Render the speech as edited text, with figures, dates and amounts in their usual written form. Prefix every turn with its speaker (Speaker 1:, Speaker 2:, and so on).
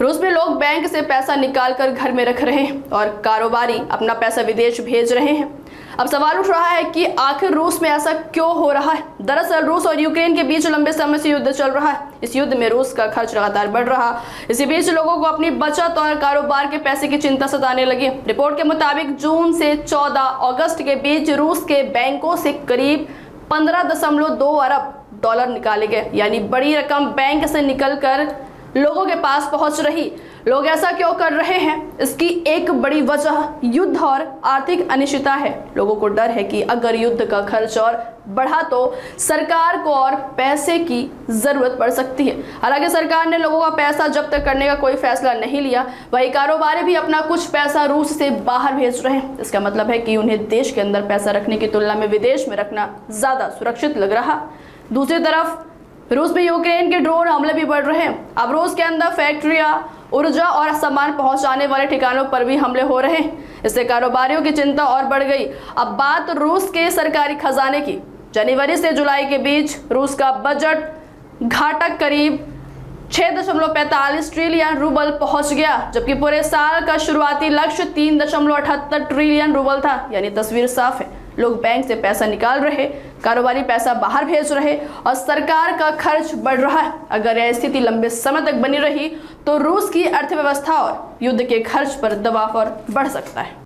Speaker 1: रूस में लोग बैंक से पैसा निकाल कर घर में रख रहे हैं और कारोबारी अपना पैसा विदेश भेज रहे हैं। अब सवाल उठ रहा है कि आखिर रूस में ऐसा क्यों हो रहा है। दरअसल रूस और यूक्रेन के बीच लंबे समय से युद्ध चल रहा है। इस युद्ध में रूस का खर्च लगातार बढ़ रहा। इसी बीच लोगों को अपनी बचत और कारोबार के पैसे की चिंता सताने लगी। रिपोर्ट के मुताबिक जून से 14 अगस्त के बीच रूस के बैंकों से करीब 15.2 अरब डॉलर निकाले गए, यानी बड़ी रकम बैंक से निकलकर लोगों के पास पहुंच रही। लोग ऐसा क्यों कर रहे हैं? इसकी एक बड़ी वजह युद्ध और आर्थिक अनिश्चितता है। लोगों को डर है कि अगर युद्ध का खर्च और बढ़ा तो सरकार को और पैसे की जरूरत पड़ सकती है। हालांकि सरकार ने लोगों का पैसा जब्त करने का कोई फैसला नहीं लिया। वही कारोबारी भी अपना कुछ पैसा रूस से बाहर भेज रहे हैं। इसका मतलब है कि उन्हें देश के अंदर पैसा रखने की तुलना में विदेश में रखना ज्यादा सुरक्षित लग रहा। दूसरी तरफ रूस में यूक्रेन के ड्रोन हमले भी बढ़ रहे हैं। अब रूस के अंदर फैक्ट्रियां, ऊर्जा और सामान पहुंचाने वाले ठिकानों पर भी हमले हो रहे हैं। इससे कारोबारियों की चिंता और बढ़ गई। अब बात रूस के सरकारी खजाने की। जनवरी से जुलाई के बीच रूस का बजट घाटा करीब 6.45 ट्रिलियन रूबल पहुंच गया, जबकि पूरे साल का शुरुआती लक्ष्य 3.78 ट्रिलियन रूबल था। यानी तस्वीर साफ है, लोग बैंक से पैसा निकाल रहे, कारोबारी पैसा बाहर भेज रहे और सरकार का खर्च बढ़ रहा है। अगर यह स्थिति लंबे समय तक बनी रही तो रूस की अर्थव्यवस्था और युद्ध के खर्च पर दबाव और बढ़ सकता है।